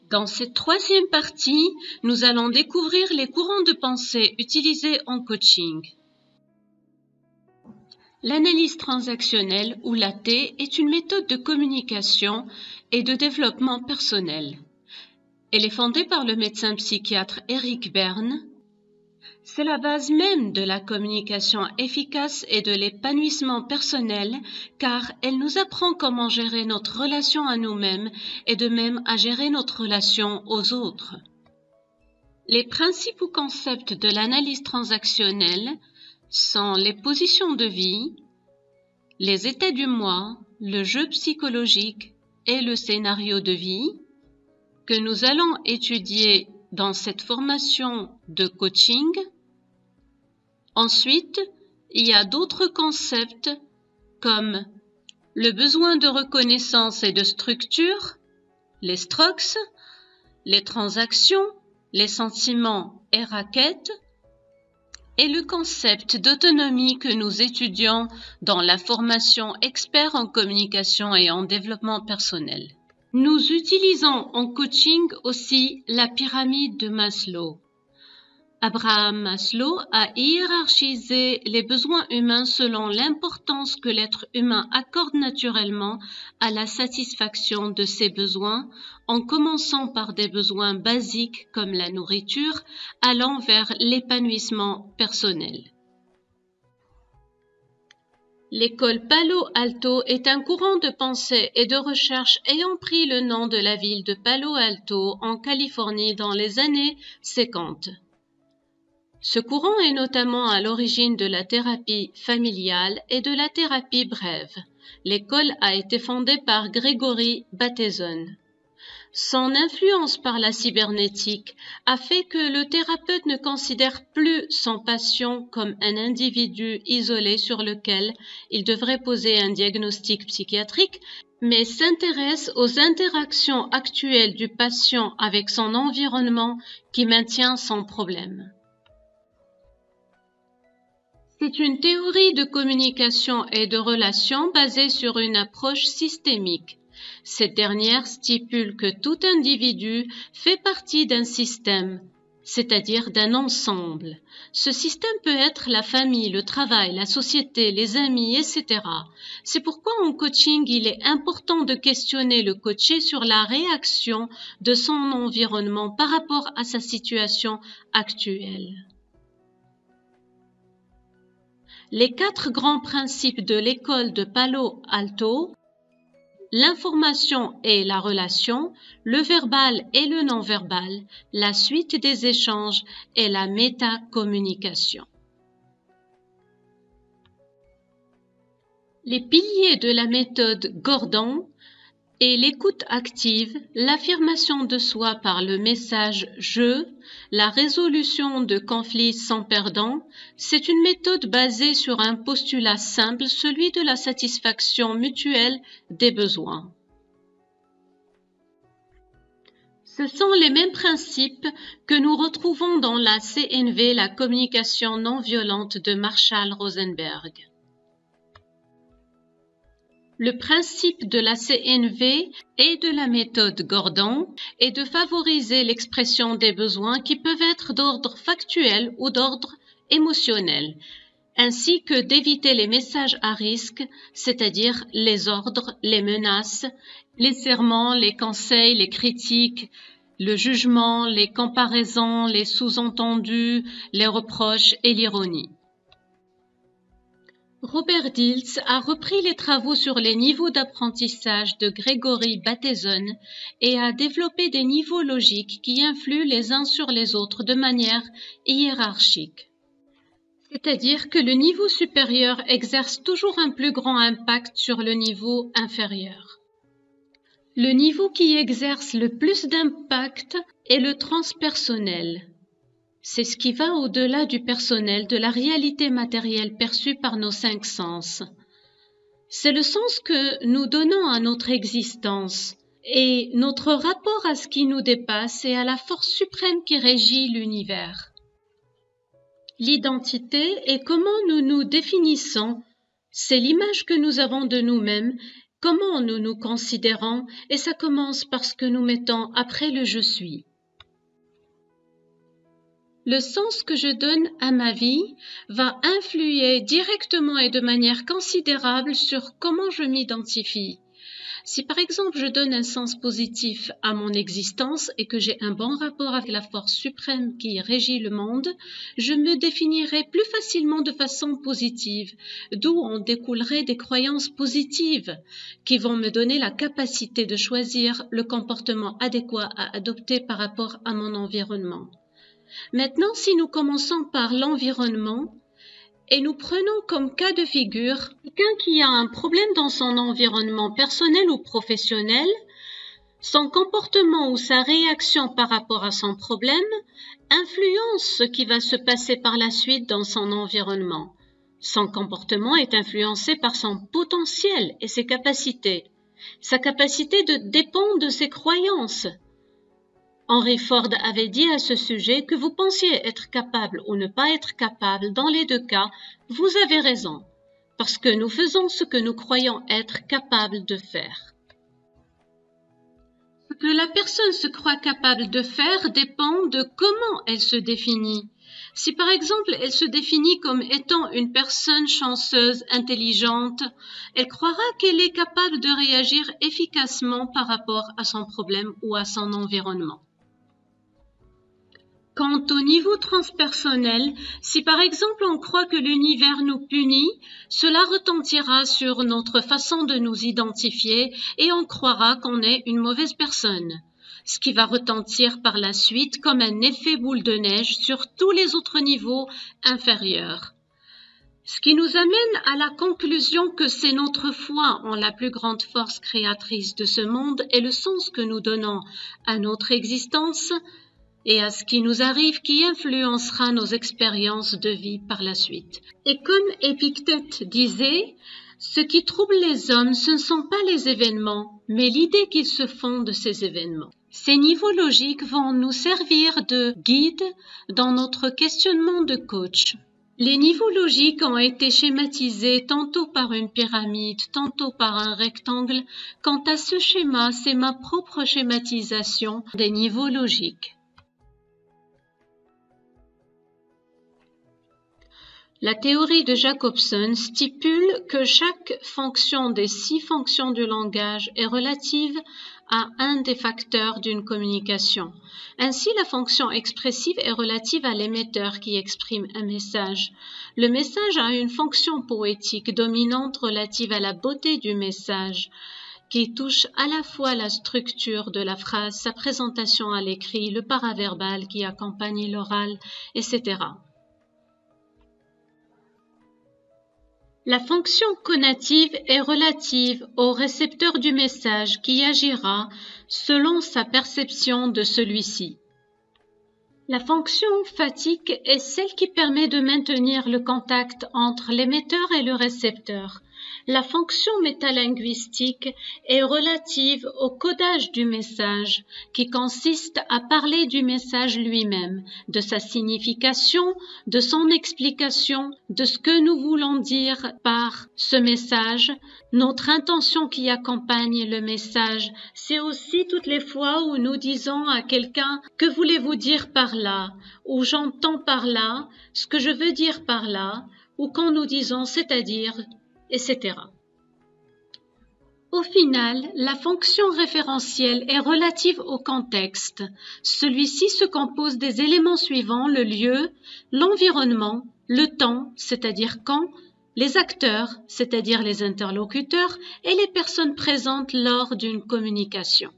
Dans cette troisième partie, nous allons découvrir les courants de pensée utilisés en coaching. L'analyse transactionnelle, ou l'AT, est une méthode de communication et de développement personnel. Elle est fondée par le médecin psychiatre Eric Berne. C'est la base même de la communication efficace et de l'épanouissement personnel, car elle nous apprend comment gérer notre relation à nous-mêmes et de même à gérer notre relation aux autres. Les principaux concepts de l'analyse transactionnelle sont les positions de vie, les états du moi, le jeu psychologique et le scénario de vie, que nous allons étudier dans cette formation de coaching. Ensuite, il y a d'autres concepts comme le besoin de reconnaissance et de structure, les strokes, les transactions, les sentiments et raquettes, et le concept d'autonomie que nous étudions dans la formation expert en communication et en développement personnel. Nous utilisons en coaching aussi la pyramide de Maslow. Abraham Maslow a hiérarchisé les besoins humains selon l'importance que l'être humain accorde naturellement à la satisfaction de ses besoins, en commençant par des besoins basiques comme la nourriture, allant vers l'épanouissement personnel. L'école Palo Alto est un courant de pensée et de recherche ayant pris le nom de la ville de Palo Alto en Californie dans les années 50. Ce courant est notamment à l'origine de la thérapie familiale et de la thérapie brève. L'école a été fondée par Gregory Bateson. Son influence par la cybernétique a fait que le thérapeute ne considère plus son patient comme un individu isolé sur lequel il devrait poser un diagnostic psychiatrique, mais s'intéresse aux interactions actuelles du patient avec son environnement qui maintient son problème. C'est une théorie de communication et de relation basée sur une approche systémique. Cette dernière stipule que tout individu fait partie d'un système, c'est-à-dire d'un ensemble. Ce système peut être la famille, le travail, la société, les amis, etc. C'est pourquoi en coaching, il est important de questionner le coaché sur la réaction de son environnement par rapport à sa situation actuelle. Les 4 grands principes de l'école de Palo Alto, l'information et la relation, le verbal et le non-verbal, la suite des échanges et la métacommunication. Les piliers de la méthode Gordon et l'écoute active, l'affirmation de soi par le message « je », la résolution de conflits sans perdant, c'est une méthode basée sur un postulat simple, celui de la satisfaction mutuelle des besoins. Ce sont les mêmes principes que nous retrouvons dans la CNV, la communication non violente de Marshall Rosenberg. Le principe de la CNV et de la méthode Gordon est de favoriser l'expression des besoins qui peuvent être d'ordre factuel ou d'ordre émotionnel, ainsi que d'éviter les messages à risque, c'est-à-dire les ordres, les menaces, les serments, les conseils, les critiques, le jugement, les comparaisons, les sous-entendus, les reproches et l'ironie. Robert Dilts a repris les travaux sur les niveaux d'apprentissage de Gregory Bateson et a développé des niveaux logiques qui influent les uns sur les autres de manière hiérarchique. C'est-à-dire que le niveau supérieur exerce toujours un plus grand impact sur le niveau inférieur. Le niveau qui exerce le plus d'impact est le transpersonnel. C'est ce qui va au-delà du personnel, de la réalité matérielle perçue par nos 5 sens. C'est le sens que nous donnons à notre existence et notre rapport à ce qui nous dépasse et à la force suprême qui régit l'univers. L'identité et comment nous nous définissons, c'est l'image que nous avons de nous-mêmes, comment nous nous considérons et ça commence par ce que nous mettons après le « je suis ». Le sens que je donne à ma vie va influer directement et de manière considérable sur comment je m'identifie. Si par exemple je donne un sens positif à mon existence et que j'ai un bon rapport avec la force suprême qui régit le monde, je me définirai plus facilement de façon positive, d'où en découlerait des croyances positives qui vont me donner la capacité de choisir le comportement adéquat à adopter par rapport à mon environnement. Maintenant, si nous commençons par l'environnement, et nous prenons comme cas de figure quelqu'un qui a un problème dans son environnement personnel ou professionnel, son comportement ou sa réaction par rapport à son problème influence ce qui va se passer par la suite dans son environnement. Son comportement est influencé par son potentiel et ses capacités. Sa capacité dépend de ses croyances. Henry Ford avait dit à ce sujet que vous pensiez être capable ou ne pas être capable, dans les deux cas, vous avez raison, parce que nous faisons ce que nous croyons être capables de faire. Ce que la personne se croit capable de faire dépend de comment elle se définit. Si par exemple elle se définit comme étant une personne chanceuse, intelligente, elle croira qu'elle est capable de réagir efficacement par rapport à son problème ou à son environnement. Quant au niveau transpersonnel, si par exemple on croit que l'univers nous punit, cela retentira sur notre façon de nous identifier et on croira qu'on est une mauvaise personne, ce qui va retentir par la suite comme un effet boule de neige sur tous les autres niveaux inférieurs. Ce qui nous amène à la conclusion que c'est notre foi en la plus grande force créatrice de ce monde et le sens que nous donnons à notre existence et à ce qui nous arrive qui influencera nos expériences de vie par la suite. Et comme Épictète disait, ce qui trouble les hommes, ce ne sont pas les événements, mais l'idée qu'ils se font de ces événements. Ces niveaux logiques vont nous servir de guide dans notre questionnement de coach. Les niveaux logiques ont été schématisés tantôt par une pyramide, tantôt par un rectangle. Quant à ce schéma, c'est ma propre schématisation des niveaux logiques. La théorie de Jacobson stipule que chaque fonction des 6 fonctions du langage est relative à un des facteurs d'une communication. Ainsi, la fonction expressive est relative à l'émetteur qui exprime un message. Le message a une fonction poétique dominante relative à la beauté du message, qui touche à la fois la structure de la phrase, sa présentation à l'écrit, le paraverbal qui accompagne l'oral, etc. La fonction conative est relative au récepteur du message qui agira selon sa perception de celui-ci. La fonction phatique est celle qui permet de maintenir le contact entre l'émetteur et le récepteur. La fonction métalinguistique est relative au codage du message, qui consiste à parler du message lui-même, de sa signification, de son explication, de ce que nous voulons dire par ce message, notre intention qui accompagne le message. C'est aussi toutes les fois où nous disons à quelqu'un « Que voulez-vous dire par là ?» ou « J'entends par là », ce que je veux dire par là, ou quand nous disons « c'est-à-dire », etc. Au final, la fonction référentielle est relative au contexte. Celui-ci se compose des éléments suivants, le lieu, l'environnement, le temps, c'est-à-dire quand, les acteurs, c'est-à-dire les interlocuteurs, et les personnes présentes lors d'une communication.